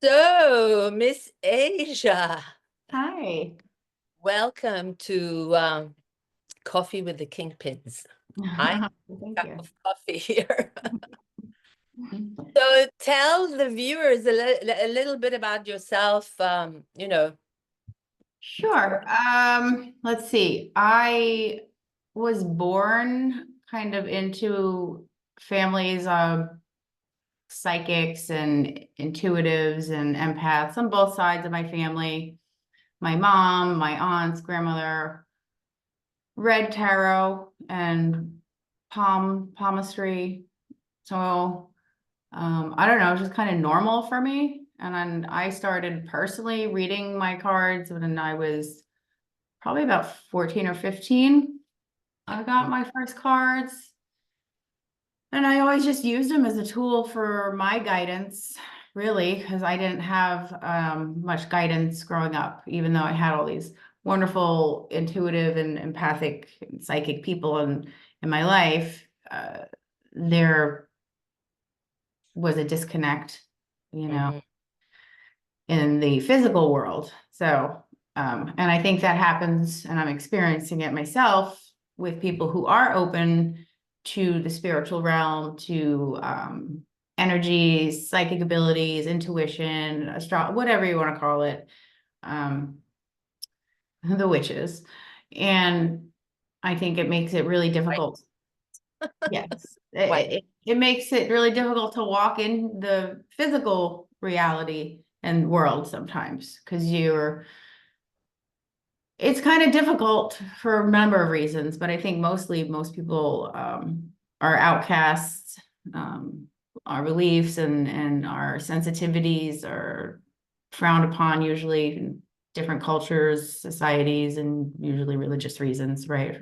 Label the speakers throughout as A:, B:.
A: So, Miss Asia,
B: Hi.
A: welcome to Coffee with the Kingpins. I have a
B: Thank
A: cup
B: you.
A: of coffee here. So, tell the viewers a little bit about yourself.
B: Sure. Let's see. I was born kind of into families of psychics and intuitives and empaths on both sides of my family. My mom, my aunts, grandmother read tarot and palmistry. So I don't know, it's just kind of normal for me. And then I started personally reading my cards when I was probably about 14 or 15. I got my first cards and I always just used them as a tool for my guidance, really, because I didn't have much guidance growing up, even though I had all these wonderful intuitive and empathic and psychic people in my life. There was a disconnect, you know,
A: Mhm.
B: in the physical world. So, and I think that happens, and I'm experiencing it myself with people who are open to the spiritual realm, to energies, psychic abilities, intuition, whatever you want to call it, um, the witches. And I think it makes it really
A: Right.
B: difficult. Yes,
A: Right.
B: it makes it really difficult to walk in the physical reality and world sometimes because it's kind of difficult for a number of reasons, but I think mostly most people are outcasts. Um, our beliefs and our sensitivities are frowned upon usually in different cultures, societies, and usually religious reasons, right?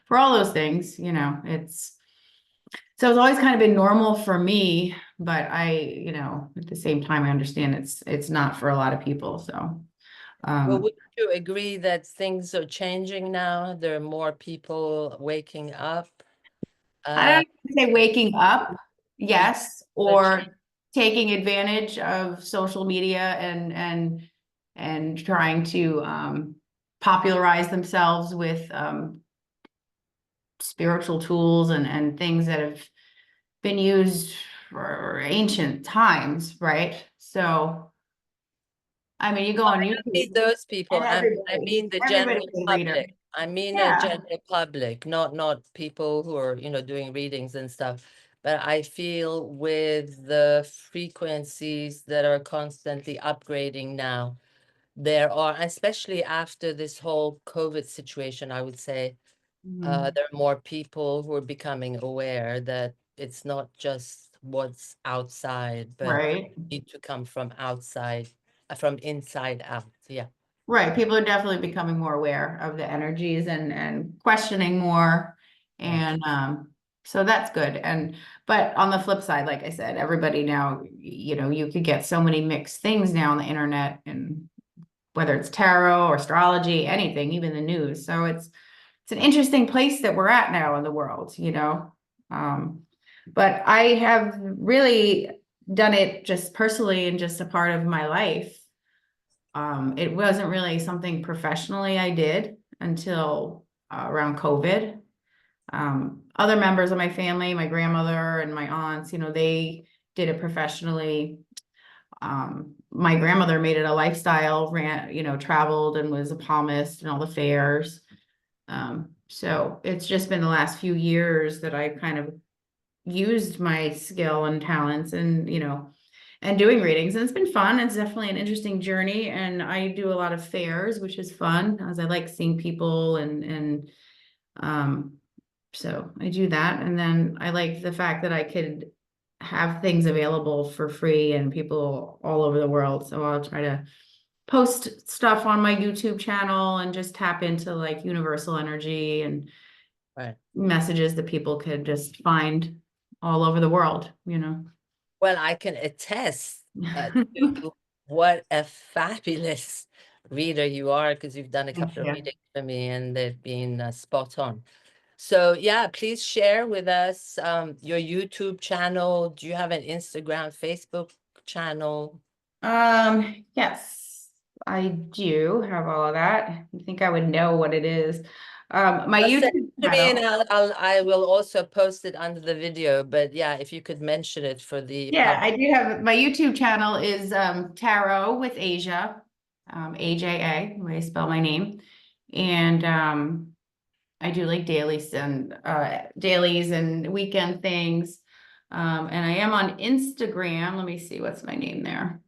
B: For all those things, it's so it's always kind of been normal for me, but at the same time, I understand it's not for a lot of people. So,
A: Well,
B: um,
A: would you agree that things are changing now? There are more people waking up.
B: I
A: Uh,
B: don't say waking up,
A: is
B: yes,
A: the change?
B: or taking advantage of social media and trying to popularize themselves with spiritual tools and things that have been used for ancient times, right? So, I mean, you go
A: I
B: on
A: don't mean
B: YouTube
A: those people.
B: and
A: I mean the general
B: everybody's a reader.
A: public. I mean a
B: Yeah.
A: general public, not people who are, doing readings and stuff. But I feel with the frequencies that are constantly upgrading now, there are, especially after this whole COVID situation, I would say,
B: Mhm.
A: there are more people who are becoming aware that it's not just what's outside, but
B: Right.
A: need to come from outside, from inside out. Yeah.
B: Right. People are definitely becoming more aware of the energies and questioning more.
A: Yeah.
B: And so that's good. But on the flip side, like I said, everybody now, you could get so many mixed things now on the internet, and whether it's tarot or astrology, anything, even the news. So it's an interesting place that we're at now in the world. Um, but I have really done it just personally and just a part of my life. It wasn't really something professionally I did until around COVID. Other members of my family, my grandmother and my aunts, they did it professionally. My grandmother made it a lifestyle, traveled and was a palmist and all the fairs. So it's just been the last few years that I kind of used my skill and talents and doing readings. And it's been fun. It's definitely an interesting journey. And I do a lot of fairs, which is fun as I like seeing people and so I do that. And then I like the fact that I could have things available for free and people all over the world. So I'll try to post stuff on my YouTube channel and just tap into like universal energy and
A: Right.
B: messages that people could just find all over the world.
A: Well, I can attest to what a fabulous reader you are, because you've done a
B: Thank
A: couple of
B: you.
A: readings for me and they've been spot on. So yeah, please share with us your YouTube channel. Do you have an Instagram, Facebook channel?
B: Yes, I do have all of that. You think I would know what it is? My
A: Send
B: YouTube
A: it to me and
B: channel.
A: I will also post it under the video. But yeah, if you could mention it for the
B: Yeah,
A: public.
B: I do have my YouTube channel is Tarot with Asia, AJA, the way I spell my name. And I do like dailies and weekend things. And I am on Instagram. Let me see what's my name there.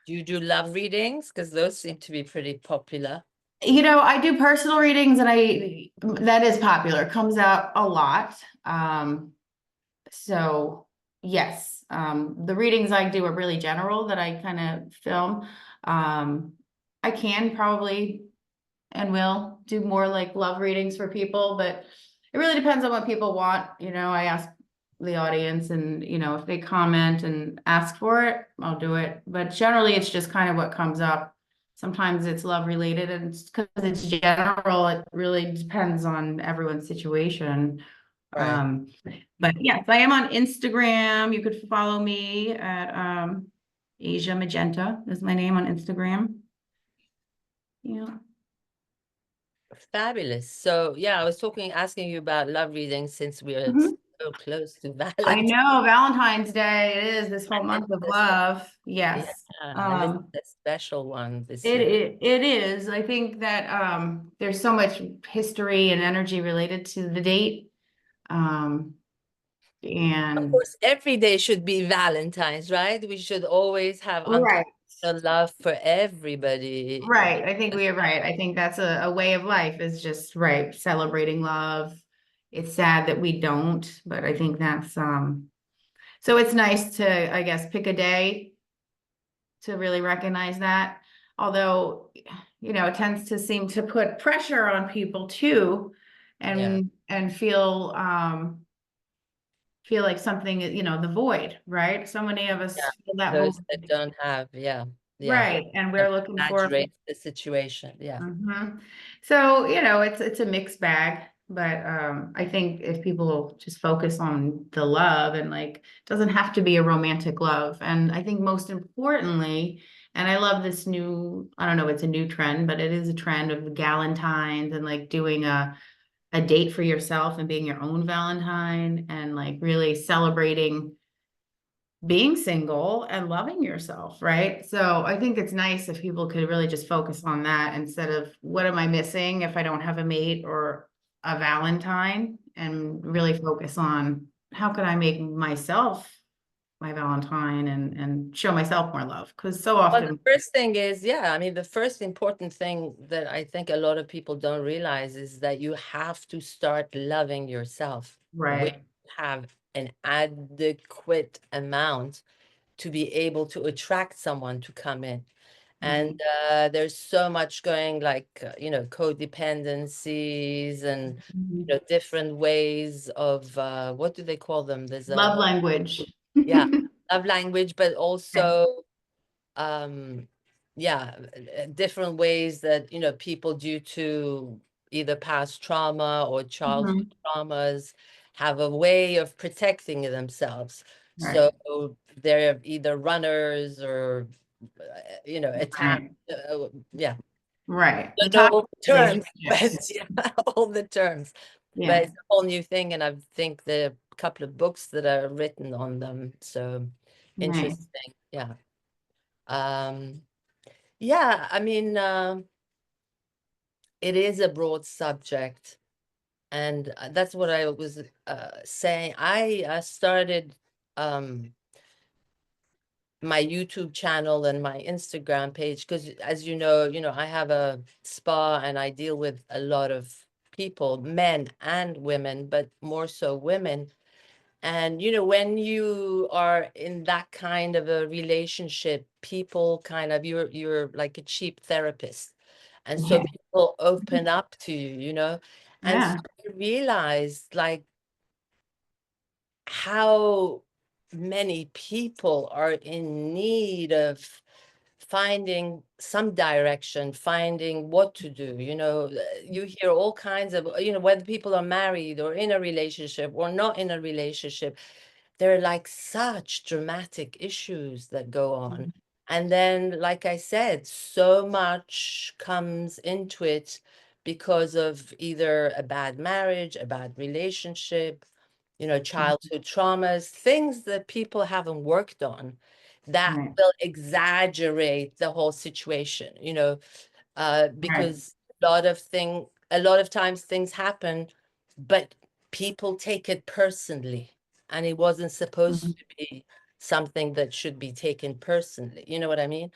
A: Do you do love readings? Because those seem to be pretty popular.
B: I do personal readings and that is popular, comes out a lot. So yes, the readings I do are really general that I kind of film. I can probably and will do more like love readings for people, but it really depends on what people want. I ask the audience and, if they comment and ask for it, I'll do it. But generally, it's just kind of what comes up. Sometimes it's love related and because it's general, it really depends on everyone's situation.
A: Right.
B: Um, but yes, I am on Instagram. You could follow me at Asia Magenta is my name on Instagram. Yeah.
A: Fabulous. So yeah, I was asking you about love readings since we are
B: Mhm.
A: so close to
B: I
A: Valentine.
B: know Valentine's Day, it is this whole month of love.
A: Yeah,
B: Yes.
A: and this is a special one this
B: It,
A: year.
B: it it is. I think that there's so much history and energy related to the date. Um
A: Of
B: and
A: course, every day should be Valentine's, right? We should always have
B: right.
A: unconditional love for everybody.
B: Right. I think we are right. I think that's a way of life is just right, celebrating love. It's sad that we don't, but I think that's so it's nice to, I guess, pick a day to really recognize that. Although, it tends to seem to put pressure on people too,
A: Yeah,
B: and feel like something, the void, right? So many of
A: yeah.
B: us feel that
A: Those that
B: void,
A: don't have, yeah, yeah.
B: right? And
A: And
B: we're looking for.
A: exaggerate the situation. Yeah.
B: Mhm. So, it's a mixed bag, but I think if people just focus on the love and like it doesn't have to be a romantic love. And I think most importantly, and I love this I don't know, it's a new trend, but it is a trend of the Galentines and like doing a date for yourself and being your own Valentine and like really celebrating being single and loving yourself, right? So I think it's nice if people could really just focus on that instead of what am I missing if I don't have a mate or a Valentine and really focus on how can I make myself my Valentine and show myself more love because so
A: Well, the
B: often,
A: first thing is, yeah, I mean, the first important thing that I think a lot of people don't realize is that you have to start loving yourself. We
B: right.
A: have an adequate amount to be able to attract someone to come in. And
B: Right.
A: there's so much going like, codependencies and,
B: Mhm.
A: different ways of, what do they call them? There's
B: Love
A: a,
B: language.
A: yeah, love language, but
B: Okay.
A: also um yeah, different ways that people due to either past trauma or childhood
B: Mhm.
A: traumas have a way of protecting themselves, so
B: Right.
A: they're either runners or attack,
B: Right.
A: yeah,
B: Right. The
A: don't know all
B: toxic
A: the terms, but
B: relationships.
A: yeah, all the terms, but
B: Yeah.
A: it's a whole new thing, and I think there are a couple of books that are written on them, so
B: Right.
A: interesting, yeah. um yeah, I mean, it is a broad subject, and that's what I was saying. I started um, my YouTube channel and my Instagram page because, as I have a spa and I deal with a lot of people, men and women, but more so women. And when you are in that kind of a relationship, people kind of you're like a cheap therapist. And so
B: Yeah.
A: people open up to you. And so
B: Yeah.
A: I realized like how many people are in need of finding some direction, finding what to do. You hear all kinds of, whether people are married or in a relationship or not in a relationship, there are like such dramatic issues that go on. And then, like I said, so much comes into it because of either a bad marriage, a bad relationship, childhood traumas, things that people haven't worked on that
B: Right,
A: will exaggerate the whole situation,
B: right.
A: because a lot of times things happen, but people take it personally, and it wasn't supposed
B: Mhm.
A: to be something that should be taken personally. You know what I mean?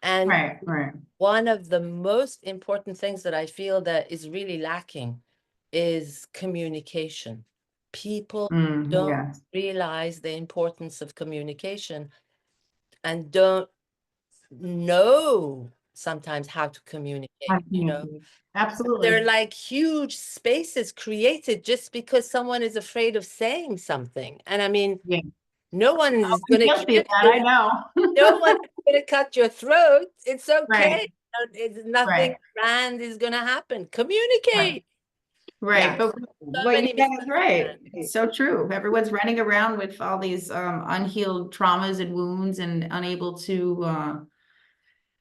A: And
B: Right, right.
A: one of the most important things that I feel that is really lacking is communication. People don't
B: Yes.
A: realize the importance of communication and don't know sometimes how to
B: I
A: communicate,
B: communicate.
A: There are
B: Absolutely.
A: like huge spaces created just because someone is afraid of saying something. And I mean,
B: Yeah.
A: no one is
B: I'm
A: going to
B: guilty
A: kill
B: of that, I
A: you.
B: know.
A: No one is going to cut your throat. It's
B: Right,
A: okay. It's nothing
B: right,
A: grand is going to happen.
B: right.
A: Communicate.
B: Right,
A: Yeah.
B: but
A: So
B: what you
A: many
B: said is right.
A: misunderstandings.
B: It's so true. Everyone's running around with all these unhealed traumas and wounds and unable to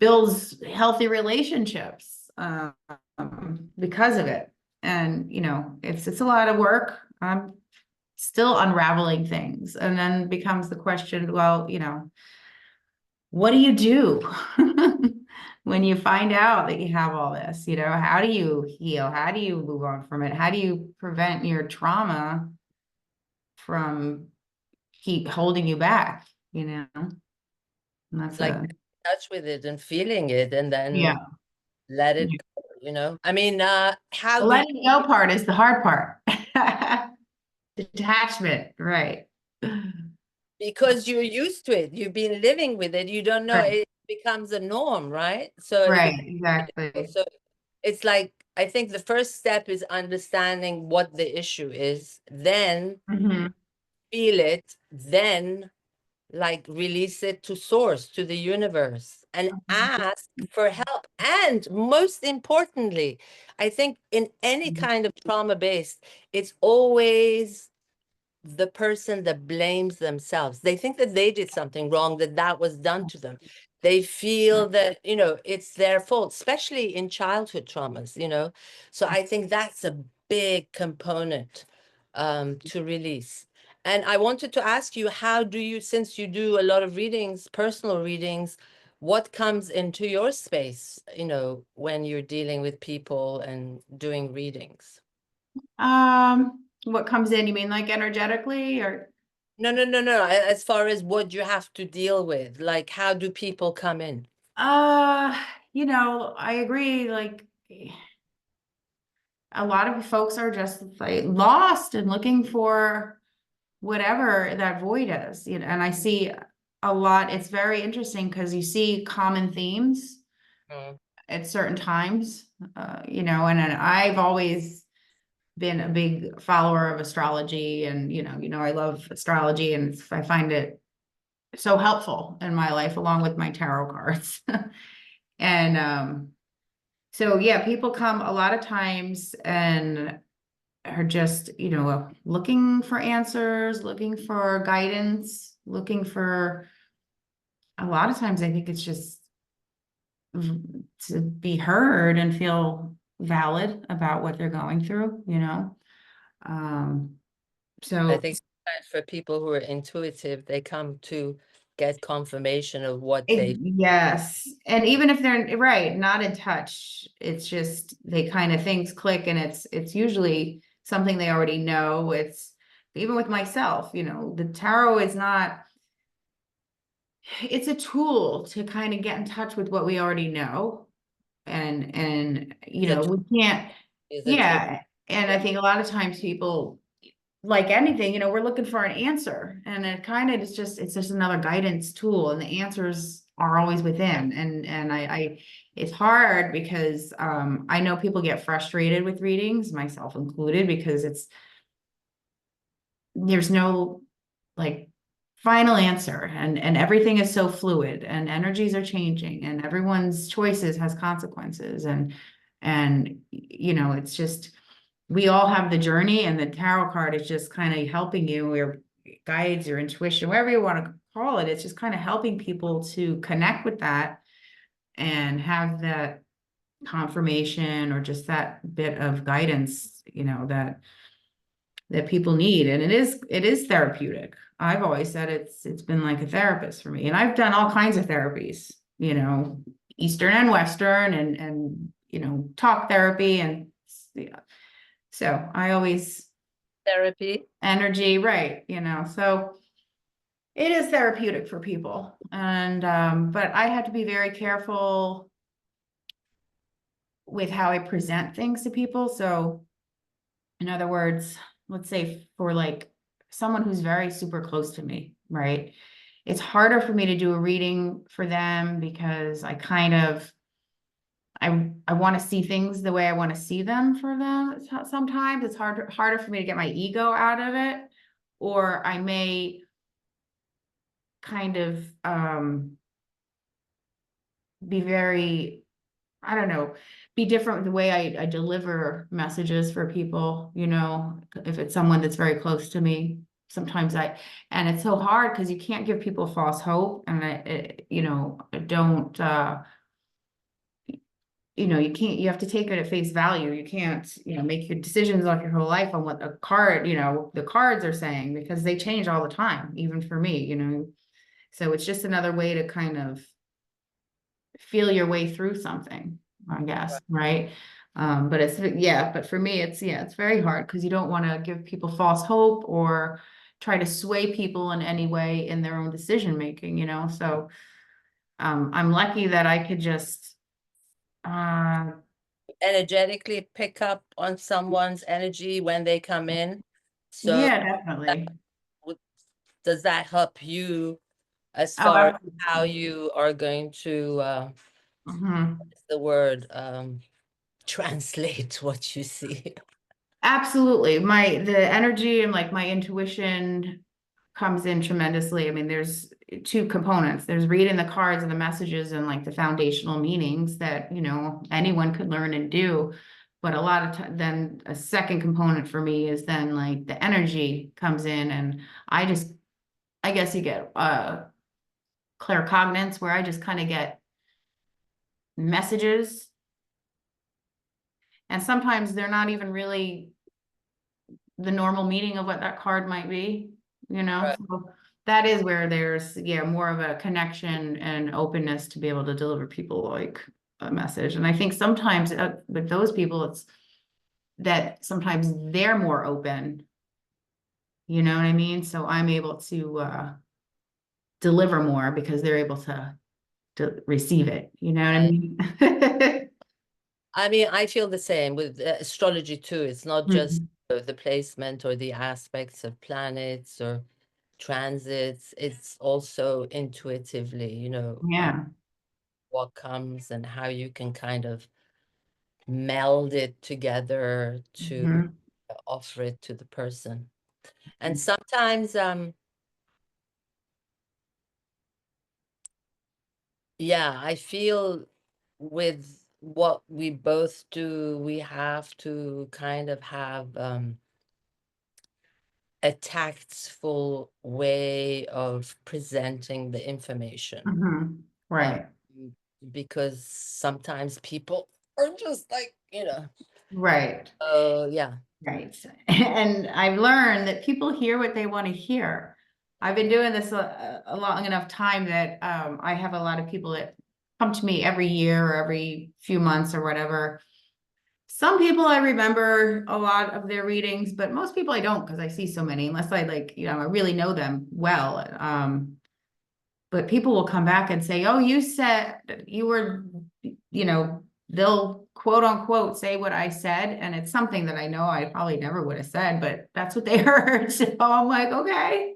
B: build healthy relationships because of it. And it's a lot of work. I'm still unraveling things, and then becomes the question, well, what do you do when you find out that you have all this? How do you heal? How do you move on from it? How do you prevent your trauma from keep holding you back? And that's
A: Like touch with it and feeling it and
B: yeah.
A: then let it
B: Yeah.
A: go. I mean, how
B: The
A: do you,
B: letting go part is the hard part. Detachment, right.
A: because you're used to it, you've been living with it, you don't know,
B: Right,
A: it becomes a norm, right? So it
B: right,
A: becomes,
B: exactly.
A: so it's like, I think the first step is understanding what the issue is, then
B: Mhm.
A: feel it, then like release it to source, to the universe, and ask for help. And most importantly, I think in any kind of trauma based, it's always the person that blames themselves. They think that they did something wrong, that that was done to them. They feel that, it's their fault, especially in childhood traumas. So I think that's a big component to release. And I wanted to ask you, how do you, since you do a lot of readings, personal readings, what comes into your space, when you're dealing with people and doing readings?
B: What comes in, you mean like energetically or
A: No, no, no, no. As far as what you have to deal with, like how do people come in?
B: uh, I agree, like a lot of folks are just like lost and looking for whatever that void is, and I see a lot. It's very interesting because you see common themes
A: Mm.
B: at certain times, and I've always been a big follower of astrology, and I love astrology, and I find it so helpful in my life along with my tarot cards. And so yeah, people come a lot of times and are just, looking for answers, looking for guidance, looking for a lot of times I think it's just to be heard and feel valid about what they're going through. Um,
A: I
B: so
A: think sometimes for people who are intuitive, they come to get confirmation of what they.
B: Yes. And even if they're right, not in touch, it's just they kind of things click, and it's usually something they already know. It's even with myself, the tarot is not, it's a tool to kind of get in touch with what we already know. And
A: Is a tool,
B: we can't,
A: is a tool.
B: yeah. And I
A: Yeah.
B: think a lot of times people, like anything, we're looking for an answer, and it kind of is just, it's just another guidance tool, and the answers are always within. And I it's hard because I know people get frustrated with readings, myself included, because there's no like final answer, and everything is so fluid, and energies are changing, and everyone's choices has consequences, and it's just, we all have the journey, and the tarot card is just kind of helping you, your guides, your intuition, whatever you want to call it. It's just kind of helping people to connect with that and have that confirmation or just that bit of guidance, that people need. And it is therapeutic. I've always said it's been like a therapist for me. And I've done all kinds of therapies, Eastern and Western and talk therapy and yeah. So I always
A: Therapy.
B: energy, right, so it is therapeutic for people. And but I had to be very careful with how I present things to people. So in other words, let's say for like someone who's very super close to me, right? It's harder for me to do a reading for them because I want to see things the way I want to see them for them. Sometimes it's harder for me to get my ego out of it, or I may kind of be very, I don't know, be different with the way I deliver messages for people, if it's someone that's very close to me. Sometimes and it's so hard because you can't give people false hope. And I don't, you have to take it at face value. You can't, make your decisions off your whole life on what the cards are saying, because they change all the time, even for me. So it's just another way to kind of feel your way through something, I guess, right? But for me, it's very hard because you don't want to give people false hope or try to sway people in any way in their own decision making, So I'm lucky that I could just uh
A: Energetically pick up on someone's energy when they come in. So
B: yeah,
A: that
B: definitely.
A: does that help you as
B: Oh,
A: far as how
B: absolutely.
A: you are going to
B: Mhm.
A: the word translate what you see?
B: Absolutely. The energy and like my intuition comes in tremendously. I mean, there's two components. There's reading the cards and the messages and like the foundational meanings that, anyone could learn and do. But a lot of time, then a second component for me is then like the energy comes in, and I guess you get claircognizance, where I just kind of get messages, and sometimes they're not even really the normal meaning of what that card might be,
A: Right.
B: So that is where there's, yeah, more of a connection and openness to be able to deliver people like a message. And I think sometimes with those people, it's that sometimes they're more open, you know what I mean? So I'm able to deliver more because they're able to receive it, you know what I
A: Right.
B: mean?
A: I mean, I feel the same with astrology too. It's not just
B: Mhm.
A: the placement or the aspects of planets or transits. It's also intuitively,
B: Yeah.
A: what comes and how you can kind of meld it together to
B: Mhm.
A: offer it to the person. And sometimes, yeah, I feel with what we both do, we have to kind of have a tactful way of presenting the information.
B: Mhm.
A: Um,
B: Right.
A: because sometimes people are just like,
B: Right.
A: yeah.
B: Right. And I've learned that people hear what they want to hear. I've been doing this a long enough time that I have a lot of people that come to me every year or every few months or whatever. Some people I remember a lot of their readings, but most people I don't, because I see so many, unless I like, I really know them well. But people will come back and say, "Oh, you said you were, they'll quote unquote say what I said." And it's something that I know I probably never would have said, but that's what they heard. So I'm like, okay.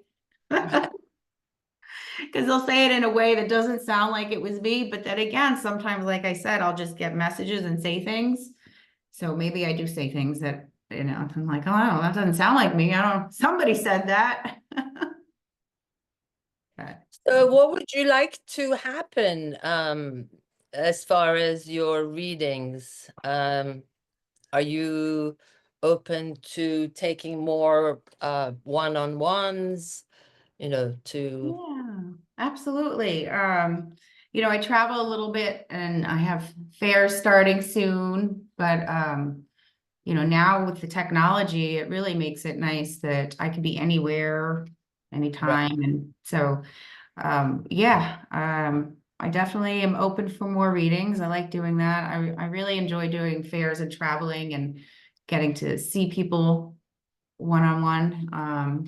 B: Because they'll say it in a way that doesn't sound like it was me. But then again, sometimes, like I said, I'll just get messages and say things. So maybe I do say things that, I'm like, oh, no, that doesn't sound like me. I don't, somebody said that. But,
A: So what would you like to happen as far as your readings? Are you open to taking more one-on-ones? to
B: Yeah, absolutely. I travel a little bit and I have fairs starting soon, but now with the technology, it really makes it nice that I can be anywhere,
A: right.
B: anytime. And so, yeah, I definitely am open for more readings. I like doing that. I really enjoy doing fairs and traveling and getting to see people one-on-one.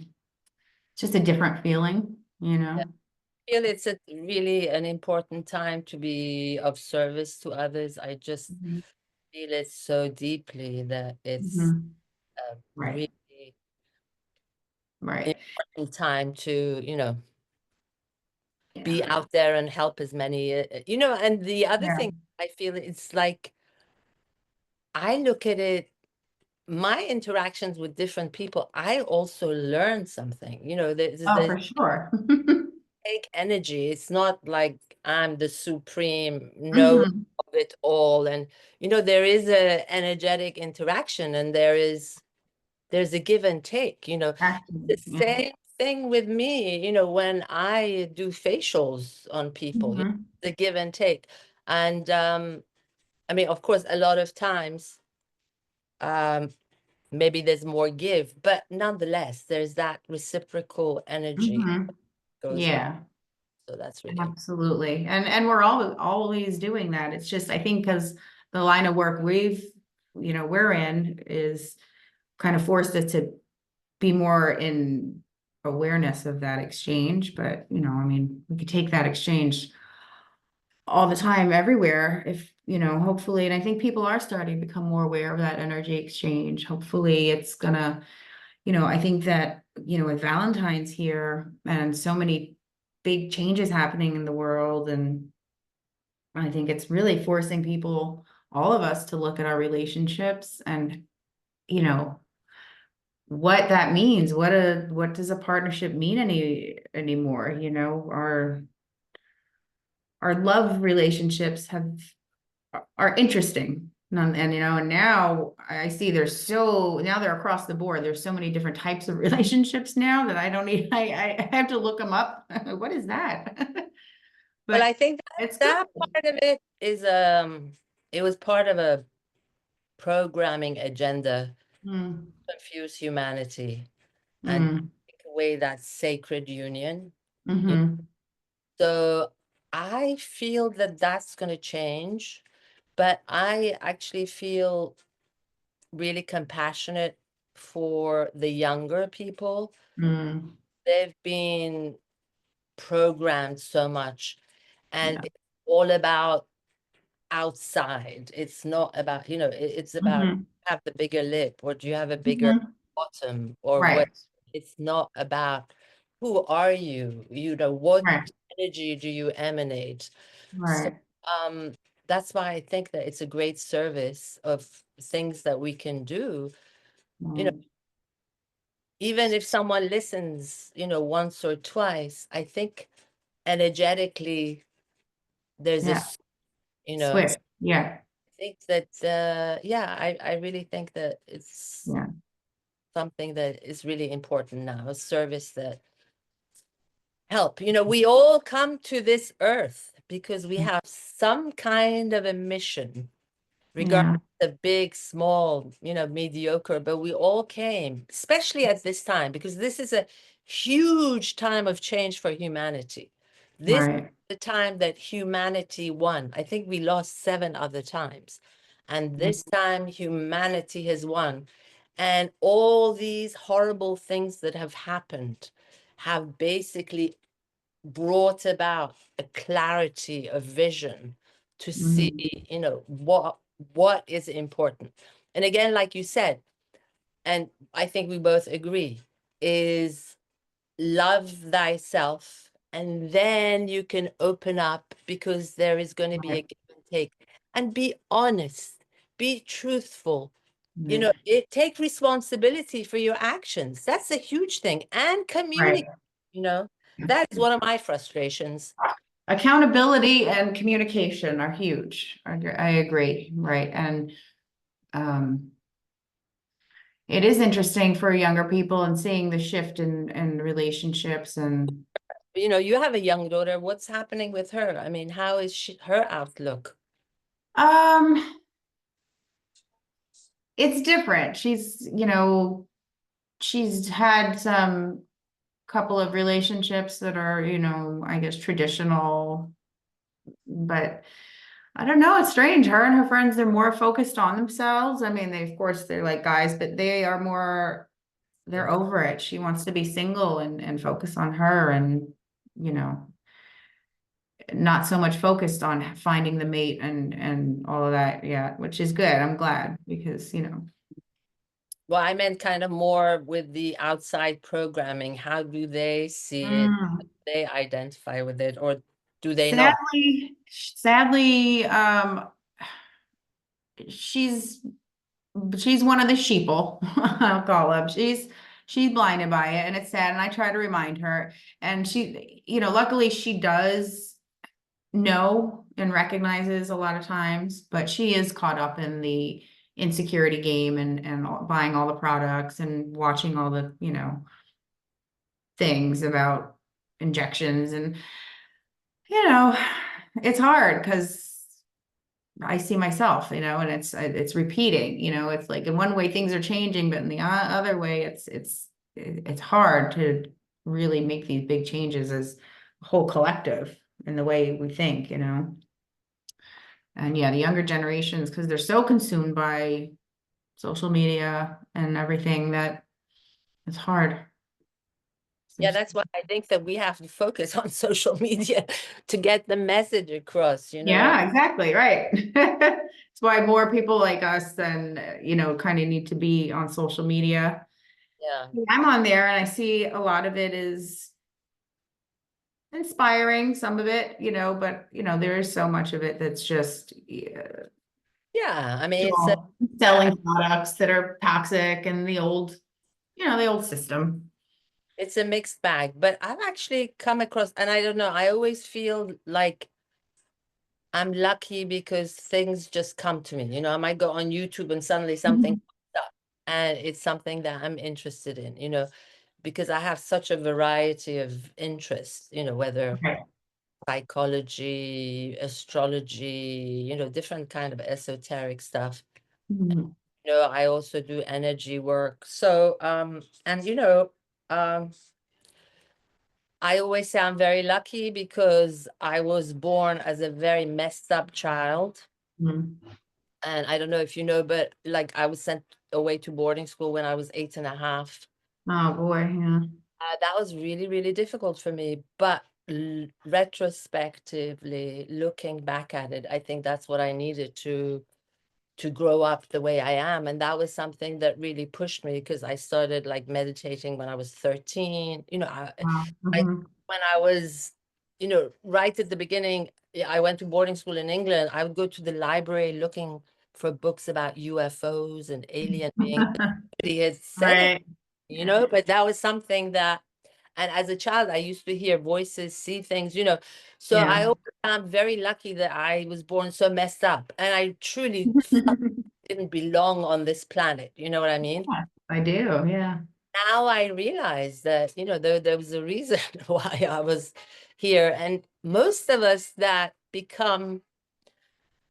B: It's just a different feeling, you
A: Yeah.
B: know?
A: I feel it's a really an important time to be of service to others. I just
B: Mhm.
A: feel it so deeply that it's
B: Mhm.
A: a
B: Right,
A: really
B: right.
A: important time to,
B: Yeah.
A: be out there and help as many, and the other
B: Yeah.
A: thing I feel it's like I look at it, my interactions with different people, I also learn something.
B: Oh,
A: There's
B: for sure.
A: take energy. It's not like I'm the supreme know
B: Hmm.
A: of it all. And there is a energetic interaction and there's a give and take, the
B: Actually, yeah.
A: same thing with me, when I do facials on people,
B: Hmm.
A: the give and take. And I mean, of course, a lot of times, um, maybe there's more give, but nonetheless, there's that reciprocal energy
B: Hmm.
A: goes on.
B: Yeah,
A: So that's really important.
B: absolutely. And we're all always doing that. It's just, I think, because the line of work we're in is kind of forced us to be more in awareness of that exchange. But, I mean, we could take that exchange all the time, everywhere, if, hopefully, and I think people are starting to become more aware of that energy exchange. Hopefully, it's gonna, I think that, with Valentine's here and so many big changes happening in the world, and I think it's really forcing people, all of us, to look at our relationships and, you know, what that means. What does a partnership mean anymore? Our love relationships are interesting. And now I see now they're across the board. There's so many different types of relationships now that I don't need, I have to look them up. What is that?
A: Well,
B: But
A: I think
B: it's good.
A: that part of it is it was part of a programming agenda
B: Mm,
A: to confuse humanity and
B: mm,
A: take away that sacred union. You-
B: mm-hmm.
A: So I feel that that's going to change, but I actually feel really compassionate for the younger people.
B: Mm,
A: They've been programmed so much, and
B: yeah.
A: it's all about outside. It's not about, it's about
B: Mm-hmm.
A: have the bigger lip or do you have a bigger
B: Mm-hmm.
A: bottom or what?
B: Right.
A: It's not about who are you, what
B: Right.
A: energy do you emanate? So
B: Right.
A: um that's why I think that it's a great service of things that we can do. You know,
B: Mm,
A: even if someone listens, once or twice, I think energetically there's
B: yeah.
A: this, I
B: Swift. Yeah.
A: think that yeah, I really think that it's
B: Yeah.
A: something that is really important now, a service that help. We all come to this earth because we have some kind of a mission, regardless
B: Yeah.
A: of big, small, mediocre, but we all came, especially at this time, because this is a huge time of change for humanity. This is
B: Right.
A: the time that humanity won. I think we lost 7 other times. And this time humanity has won. And all these horrible things that have happened have basically brought about a clarity of vision to see,
B: Mm-hmm.
A: what is important. And again, like you said, and I think we both agree, is love thyself, and then you can open up because there is going to be a
B: Right.
A: give and take. And be honest, be truthful.
B: Right.
A: Take responsibility for your actions. That's a huge thing. And
B: Right.
A: communicate, you know. That is one of my frustrations.
B: Accountability and communication are huge. I agree. Right. And um, it is interesting for younger people and seeing the shift in relationships and
A: You know, you have a young daughter. What's happening with her? I mean, how is her outlook?
B: um it's different. She's had some couple of relationships that are, I guess traditional, but I don't know, it's strange. Her and her friends, they're more focused on themselves. I mean, of course they're like guys, but they're over it. She wants to be single and focus on her and, you know, not so much focused on finding the mate and all of that yet, which is good. I'm glad because.
A: Well, I meant kind of more with the outside programming. How do they see it?
B: Mm.
A: They identify with it, or do they not?
B: Sadly, she's she's one of the sheeple, I'll call them. She's blinded by it and it's sad. And I try to remind her. And luckily she does know and recognizes a lot of times, but she is caught up in the insecurity game and buying all the products and watching all the, things about injections and you know, it's hard because I see myself, and it's repeating, it's like in one way things are changing, but in the other way, it's hard to really make these big changes as a whole collective in the way we think. And yeah, the younger generations, because they're so consumed by social media and everything that it's hard.
A: Yeah, that's why I think that we have to focus on social media to get the message across, you know.
B: Yeah, exactly, right. That's why more people like us than, kind of need to be on social media.
A: Yeah.
B: Yeah, I'm on there and I see a lot of it is inspiring, some of it, but there is so much of it that's just
A: Yeah, I mean, uh,
B: selling products that are toxic and the old system.
A: it's a mixed bag, but I've actually come across, and I don't know, I always feel like I'm lucky because things just come to me. You know, I might go on YouTube and suddenly something
B: Mhm.
A: pops up and it's something that I'm interested in, because I have such a variety of interests, whether
B: Okay.
A: psychology, astrology, different kind of esoteric stuff.
B: Mhm.
A: I also do energy work. So, and I always say I'm very lucky because I was born as a very messed up child.
B: Mhm.
A: And I don't know if you know, but like I was sent away to boarding school when I was 8 and a half.
B: Oh boy, yeah.
A: That was really, really difficult for me. But retrospectively, looking back at it, I think that's what I needed to grow up the way I am. And that was something that really pushed me because I started like meditating when I was 13.
B: Wow.
A: I
B: Mhm.
A: when I was, right at the beginning, yeah, I went to boarding school in England. I would go to the library looking for books about UFOs and alien beings. Nobody had said it,
B: Right.
A: but that was something that, and as a child, I used to hear voices, see things. So I
B: Yeah.
A: always am very lucky that I was born so messed up. And I truly felt I didn't belong on this planet. You know what I mean?
B: Yeah, I do. Yeah.
A: Now I realize that, there was a reason why I was here. And most of us that become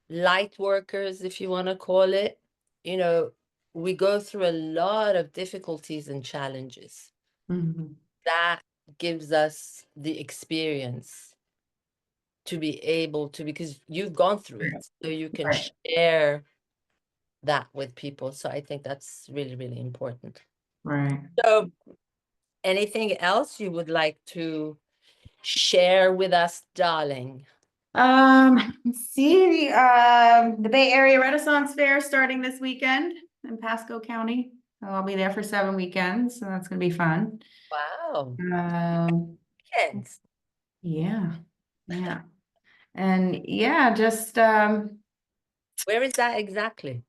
A: light workers, if you want to call it, you know, we go through a lot of difficulties and challenges.
B: Mhm.
A: That gives us the experience to be able to, because you've gone through
B: Right.
A: it, so you can
B: Right.
A: share that with people. So I think that's really, really important.
B: Right.
A: So anything else you would like to share with us, darling?
B: Let's see, the Bay Area Renaissance Fair starting this weekend in Pasco County. So I'll be there for 7 weekends, so that's gonna be fun.
A: Wow.
B: Um,
A: Kids.
B: yeah, yeah. And yeah, just
A: Where is that exactly?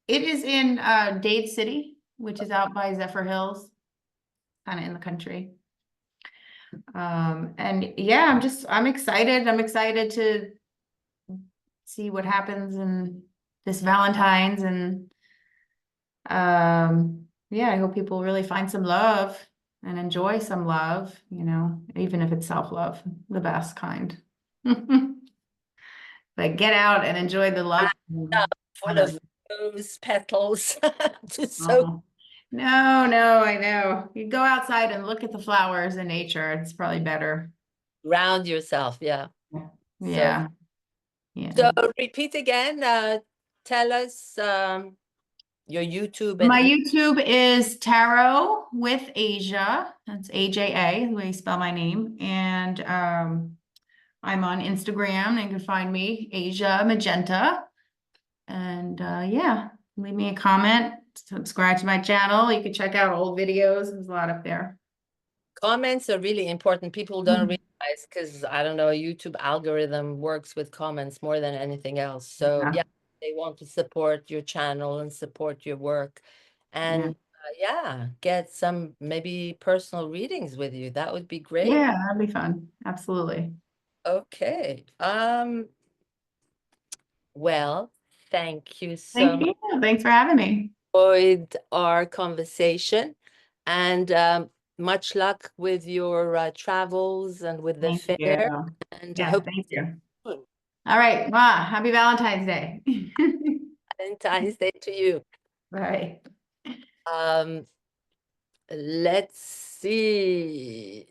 B: it is in Dade City, which is out by Zephyr Hills, kind of in the country. And yeah, I'm excited. I'm excited to see what happens in this Valentine's and um yeah, I hope people really find some love and enjoy some love, you know, even if it's self-love, the best kind. But get out and enjoy the love.
A: Yeah, full of
B: Others.
A: rose petals. Just so
B: Oh. No, no, I know. You go outside and look at the flowers in nature. It's probably better.
A: ground yourself. Yeah. So,
B: Yeah, yeah.
A: so repeat again. Tell us your YouTube and
B: My YouTube is Tarot with Asia. That's AJA, the way you spell my name. And I'm on Instagram and you can find me, Asia Magenta. And yeah, leave me a comment, subscribe to my channel. You can check out old videos. There's a lot up there.
A: comments are really important. People don't realize because I don't know, a YouTube algorithm works with comments more than anything else. So
B: Yeah,
A: yeah, they want to support your channel and support your work.
B: yeah.
A: And yeah, get some maybe personal readings with you. That would be great.
B: Yeah, that'd be fun. Absolutely.
A: Okay. Well, thank you so
B: Thank
A: much.
B: you. Thanks for having me.
A: Enjoyed our conversation and much luck with your travels and with the
B: Thank you.
A: fair. And I
B: Yes,
A: hope
B: thank
A: to see
B: you.
A: you soon.
B: All right. Wow. Happy Valentine's Day.
A: Valentine's Day to you.
B: Bye.
A: Let's see.